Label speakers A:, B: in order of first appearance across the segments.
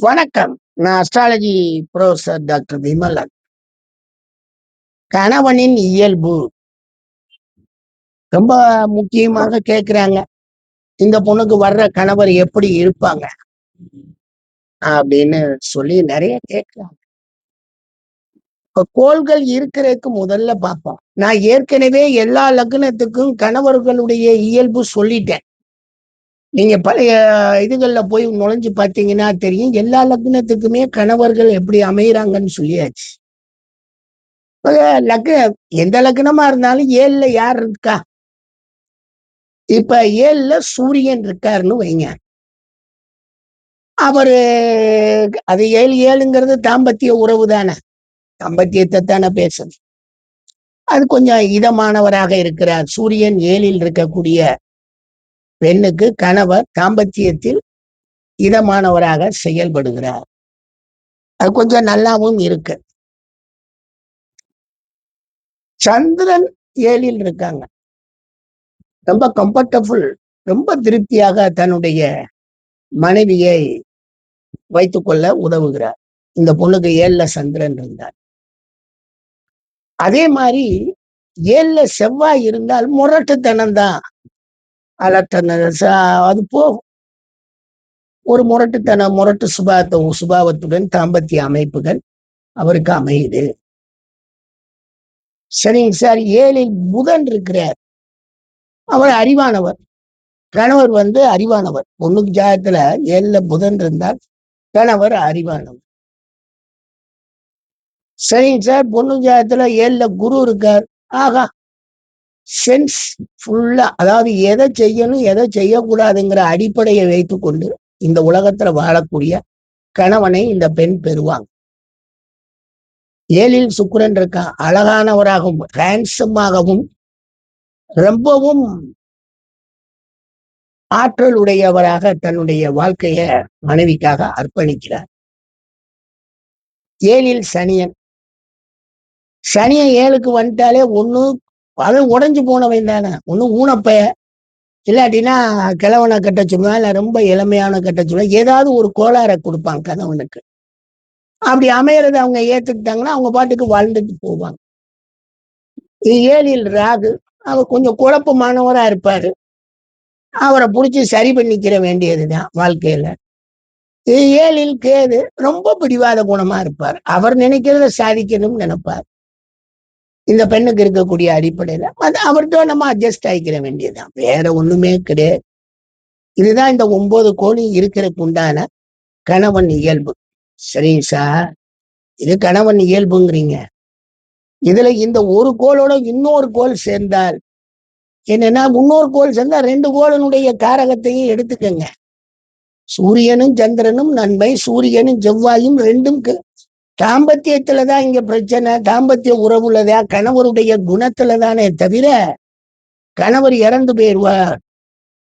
A: வணக்கம். நான் astrology professor doctor Vimalan. கணவனின் இயல்பு ரொம்ப முக்கியமாக கேட்குறாங்க. இந்த பொண்ணுக்கு வர்ற கணவர் எப்படி இருப்பாங்க? அப்படின்னு சொல்லி நெறைய கேட்குறாங்க. இப்ப கோள்கள் இருக்கிறதுக்கு முதல்ல பார்ப்போம். நான் ஏற்கனவே எல்லா லக்னத்துக்கும் கணவர்களுடைய இயல்பு சொல்லிட்டேன். நீங்க பழைய இதுகள்ல போய் நுழைஞ்சு பார்த்தீங்கன்னா தெரியும். எல்லா லக்னத்துக்குமே கணவர்கள் எப்படி அமையறாங்கன்னு சொல்லியாச்சு. லக்க எந்த லக்னமா இருந்தாலும் 7ல யார் இருக்கா? இப்ப 7ல சூரியன் இருக்காருன்னு வைங்க. அவரு அது 7ங்கிறது தாம்பத்திய உறவு தானே. தாம்பத்தியத்த தானே பேசுது. அது கொஞ்சம் இதமானவராக இருக்கிறார். சூரியன் 7ல் இருக்கக்கூடிய பெண்ணுக்கு கணவர் தாம்பத்தியத்தில் இதமானவராக செயல்படுகிறார். அது கொஞ்சம் நல்லாவும் இருக்கு. சந்திரன் 7ல் இருக்காங்க. ரொம்ப கம்ஃபர்டபுள், ரொம்ப திருப்தியாக தன்னுடைய மனைவியை வைத்துக்கொள்ள உதவுகிறார். இந்த பொண்ணுக்கு 7ல சந்திரன் இருந்தார். அதே மாதிரி 7ல செவ்வாய் இருந்தால் முரட்டுத்தனம் தான். அது போகும். ஒரு முரட்டுத்தனம், முரட்டு சுபாவத்துடன் தாம்பத்திய அமைப்புகள் அவருக்கு அமையுது. சரிங்க சார். 7ல் புதன் இருக்கிறார். அவர் அறிவானவர். கணவர் அறிவானவர். பொண்ணுக்கு ஜாதகத்துல 7ல புதன் இருந்தால் கணவர் அறிவானவர். சரிங்க சார். பொண்ணு ஜாதகத்துல 7ல குரு இருக்கார். ஆகா, சென்ஸ் ஃபுல்லா, அதாவது எதை செய்யணும் எதை செய்யக்கூடாதுங்கிற அடிப்படையை வைத்துக்கொண்டு இந்த உலகத்துல வாழக்கூடிய கணவனை இந்த பெண் பெறுவாங்க. 7ல் சுக்கிரன் இருக்கான். அழகானவராகவும் ஹேண்ட்ஸமாகவும் ரொம்பவும் ஆற்றல் உடையவராக தன்னுடைய வாழ்க்கைய மனைவிக்காக அர்ப்பணிக்கிறார். 7ல் சனியன். சனியன் 7க்கு வந்துட்டாலே ஒண்ணு அது உடைஞ்சு போனவன் தானே. ஒண்ணு ஊனப்பைய, இல்லாட்டினா கிழவனை கட்ட சொல்லுவான், இல்ல ரொம்ப இளமையான கட்ட சொல்லுவான். ஏதாவது ஒரு கோளாறை கொடுப்பான் கணவனுக்கு. அப்படி அமையறத அவங்க ஏத்துக்கிட்டாங்கன்னா அவங்க பாட்டுக்கு வாழ்ந்துட்டு போவாங்க. 7ல் ராகு. அவர் கொஞ்சம் குழப்பமானவரா இருப்பாரு. அவரை புடிச்சு சரி பண்ணிக்கிற வேண்டியதுதான் வாழ்க்கையில. 7ல் கேது. ரொம்ப பிடிவாத குணமா இருப்பார். அவர் நினைக்கிறத சாதிக்கணும்னு நினைப்பார். இந்த பெண்ணுக்கு இருக்கக்கூடிய அடிப்படையில அது அவர்கிட்ட நம்ம அட்ஜஸ்ட் ஆகிக்கிற வேண்டியதுதான். வேற ஒண்ணுமே கிடையாது. இதுதான் இந்த 9 கோணி இருக்கிறதுக்கு உண்டான கணவன் இயல்பு. சரிங்க சார். இது கணவன் இயல்புங்கிறீங்க. இதுல இந்த ஒரு கோளோட இன்னொரு கோள் சேர்ந்தால் என்னன்னா, இன்னொரு கோள் சேர்ந்தா 2 கோளினுடைய காரகத்தையும் எடுத்துக்கங்க. சூரியனும் சந்திரனும் நன்மை, சூரியனும் செவ்வாயும் 2ம் தாம்பத்தியத்துலதான் இங்க பிரச்சனை. தாம்பத்திய உறவுலதான், கணவருடைய குணத்துலதானே தவிர கணவர் இறந்து போயிடுவார்.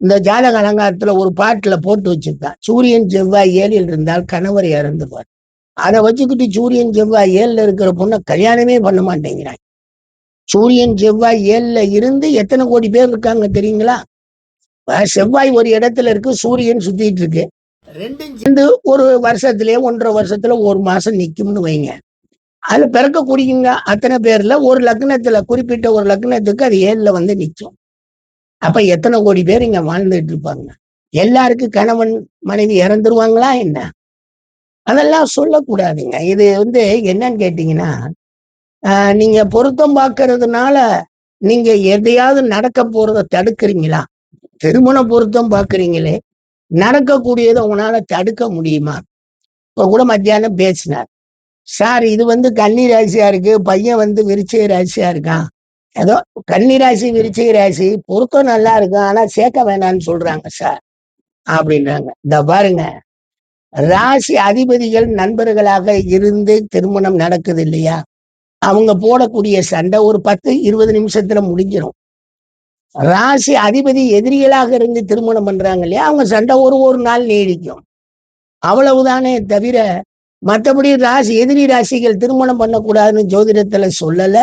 A: இந்த ஜாதக அலங்காரத்துல ஒரு பாட்டுல போட்டு வச்சிருக்கான். சூரியன் செவ்வாய் 7ல் இருந்தால் கணவர் இறந்துவார். அதை வச்சுக்கிட்டு சூரியன் செவ்வாய் 7ல இருக்கிற பொண்ணை கல்யாணமே பண்ண மாட்டேங்கிறாங்க. சூரியன் செவ்வாய் 7ல இருந்து எத்தனை கோடி பேர் இருக்காங்க தெரியுங்களா? செவ்வாய் ஒரு இடத்துல இருக்கு, சூரியன் சுத்திட்டு இருக்கு. 2ம் சேர்ந்து ஒரு வருஷத்துலயே 1.5 வருஷத்துல ஒரு மாசம் நிக்கும்னு வைங்க. அதுல பிறக்கக்கூடியங்க அத்தனை பேர்ல ஒரு லக்னத்துல, குறிப்பிட்ட ஒரு லக்னத்துக்கு அது 7ல நிக்கும். அப்ப எத்தனை கோடி பேர் இங்க வாழ்ந்துட்டு இருப்பாங்க? எல்லாருக்கும் கணவன் மனைவி இறந்துருவாங்களா என்ன? அதெல்லாம் சொல்லக்கூடாதுங்க. இது என்னன்னு கேட்டீங்கன்னா, நீங்க பொருத்தம் பார்க்கறதுனால நீங்க எதையாவது நடக்க போறத தடுக்கிறீங்களா? திருமண பொருத்தம் பார்க்கறீங்களே, நடக்கக்கூடியதை உங்களால தடுக்க முடியுமா? இப்ப கூட மத்தியானம் பேசினார். சார், இது கன்னி ராசியா இருக்கு, பையன் விருச்சிக ராசியா இருக்கான். ஏதோ கன்னி ராசி விருச்சிக ராசி பொருத்தம் நல்லா இருக்கும், ஆனா சேர்க்க வேணாம்னு சொல்றாங்க சார் அப்படின்றாங்க. இந்த பாருங்க, ராசி அதிபதிகள் நண்பர்களாக இருந்து திருமணம் நடக்குது இல்லையா? அவங்க போடக்கூடிய சண்டை ஒரு 10-20 நிமிஷத்துல முடிஞ்சிடும். ராசி அதிபதி எதிரிகளாக இருந்து திருமணம் பண்றாங்க இல்லையா? அவங்க சண்டை ஒரு நாள் நீடிக்கும். அவ்வளவுதானே தவிர மற்றபடி எதிரி ராசிகள் திருமணம் பண்ணக்கூடாதுன்னு ஜோதிடத்துல சொல்லல.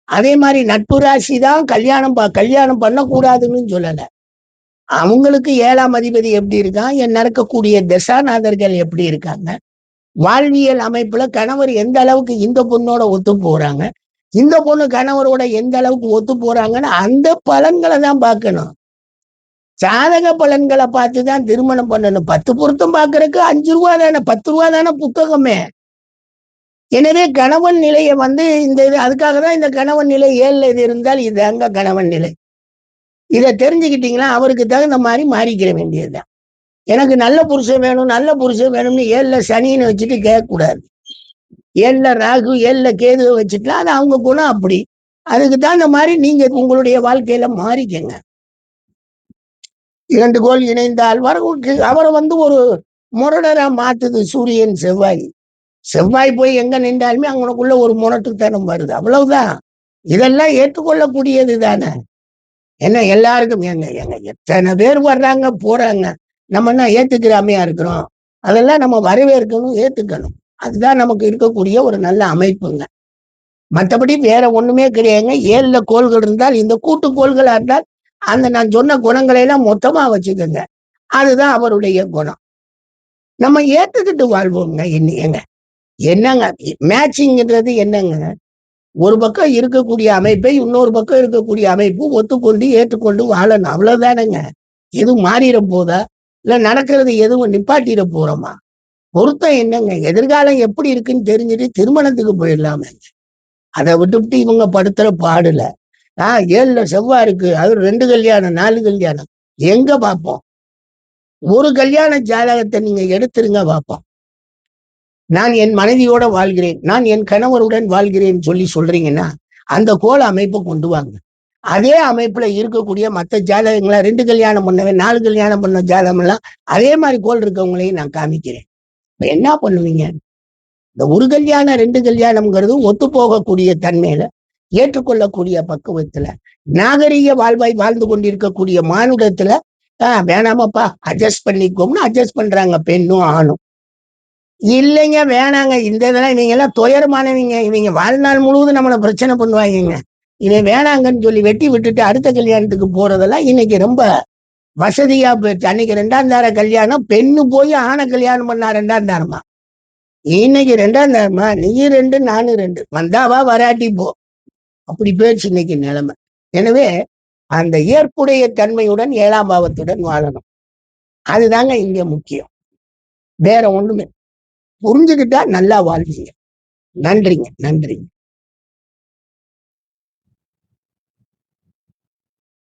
A: அதே மாதிரி நட்பு ராசி தான் கல்யாணம் பண்ணக்கூடாதுன்னு சொல்லல. அவங்களுக்கு 7ஆம் அதிபதி எப்படி இருக்கான், நடக்கக்கூடிய தசாநாதர்கள் எப்படி இருக்காங்க, வாழ்வியல் அமைப்புல கணவர் எந்த அளவுக்கு இந்த பொண்ணோட ஒத்து போறாங்க, இந்த பொண்ணு கணவரோட எந்த அளவுக்கு ஒத்து போறாங்கன்னு அந்த பலன்களை தான் பார்க்கணும். சாதக பலன்களை பார்த்துதான் திருமணம் பண்ணணும். 10 பொருத்தம் பார்க்கறதுக்கு 5 ரூபா தானே, 10 ரூபா தானே புத்தகமே. எனவே கணவன் நிலையை இந்த இது அதுக்காக தான் இந்த கணவன் நிலை 7ல இது இருந்தால் இது அங்க கணவன் நிலை. இதை தெரிஞ்சுக்கிட்டீங்களா அவருக்கு தகுந்த மாதிரி மாறிக்கிற வேண்டியதுதான். எனக்கு நல்ல புருஷன் வேணும், நல்ல புருஷன் வேணும்னு 7ல சனின்னு வச்சுட்டு கேட்கக்கூடாது. 7ல ராகு 7ல கேதுவை வச்சுட்டா அது அவங்க குணம் அப்படி. அதுக்கு தகுந்த மாதிரி நீங்க உங்களுடைய வாழ்க்கையில மாறிக்கங்க. 2 கோள் இணைந்தால் அவரை ஒரு முரடரா மாத்துது சூரியன் செவ்வாய். செவ்வாய் போய் எங்க நின்றாலுமே அவங்களுக்குள்ள ஒரு முரட்டுத்தனம் வருது, அவ்வளவுதான். இதெல்லாம் ஏற்றுக்கொள்ளக்கூடியது தானே. என்ன எல்லாருக்கும் எத்தனை பேர் வர்றாங்க போறாங்க, நம்ம என்ன ஏத்துக்கிறாமையா இருக்கிறோம்? அதெல்லாம் நம்ம வரவேற்கணும், ஏத்துக்கணும். அதுதான் நமக்கு இருக்கக்கூடிய ஒரு நல்ல அமைப்புங்க. மற்றபடி வேற ஒண்ணுமே கிடையாதுங்க. 7ல கோள்கள் இருந்தால் இந்த கூட்டு கோள்களா இருந்தால் அந்த நான் சொன்ன குணங்களை எல்லாம் மொத்தமா வச்சுக்கோங்க. அதுதான் அவருடைய குணம். நம்ம ஏத்துக்கிட்டு வாழ்வோங்க. என்னங்க மேட்சிங்கிறது என்னங்க? ஒரு பக்கம் இருக்கக்கூடிய அமைப்பை இன்னொரு பக்கம் இருக்கக்கூடிய அமைப்பு ஒத்துக்கொண்டு ஏற்றுக்கொண்டு வாழணும், அவ்வளவுதானங்க. எதுவும் மாறிட போதா, இல்ல நடக்கிறது எதுவும் நிப்பாட்டிட போறோமா? பொருத்தம் என்னங்க, எதிர்காலம் எப்படி இருக்குன்னு தெரிஞ்சுட்டு திருமணத்துக்கு போயிடலாமே. அதை விட்டுவிட்டு இவங்க படுத்துற பாடுல 7ல செவ்வாய் இருக்கு, அது 2 கல்யாணம் 4 கல்யாணம் எங்க பார்ப்போம்? ஒரு கல்யாண ஜாதகத்தை நீங்க எடுத்துருங்க பார்ப்போம். நான் என் மனைவியோட வாழ்கிறேன், நான் என் கணவருடன் வாழ்கிறேன் சொல்றீங்கன்னா அந்த கோல அமைப்பை கொண்டு வாங்க. அதே அமைப்புல இருக்கக்கூடிய மற்ற ஜாதகங்களா 2 கல்யாணம் பண்ணவன் 4 கல்யாணம் பண்ண ஜாதகம் எல்லாம் அதே மாதிரி கோல் இருக்கவங்களையும் நான் காமிக்கிறேன். என்ன பண்ணுவீங்க? இந்த ஒரு கல்யாணம் 2 கல்யாணம்ங்கிறது ஒத்து போகக்கூடிய தன்மையில, ஏற்றுக்கொள்ளக்கூடிய பக்குவத்துல, நாகரீக வாழ்வாய் வாழ்ந்து கொண்டிருக்கக்கூடிய மானுடத்துல வேணாமப்பா அட்ஜஸ்ட் பண்ணிக்கோம்னு அட்ஜஸ்ட் பண்றாங்க பெண்ணும் ஆணும். இல்லைங்க வேணாங்க, இந்த இதெல்லாம் இவங்க எல்லாம் துயரமானவங்க, இவங்க வாழ்நாள் முழுவதும் நம்மளை பிரச்சனை பண்ணுவாங்க, இவன் வேணாங்கன்னு சொல்லி வெட்டி விட்டுட்டு அடுத்த கல்யாணத்துக்கு போறதெல்லாம் இன்னைக்கு ரொம்ப வசதியா போயிடுச்சு. அன்னைக்கு 2ஆம் தார கல்யாணம், பெண்ணு போய் ஆணை கல்யாணம் பண்ணா 2ஆம் தாரமா. இன்னைக்கு 2ஆம் தாரமா, நீ 2 நானும் 2 வந்தாவா வராட்டி போ, அப்படி போயிடுச்சு இன்னைக்கு நிலைமை. எனவே அந்த ஏற்புடைய தன்மையுடன் 7ஆம் பாவத்துடன் வாழணும். அதுதாங்க இங்க முக்கியம். வேற ஒண்ணுமே புரிஞ்சுக்கிட்டா நல்லா வாழ்வீங்க. நன்றிங்க, நன்றி.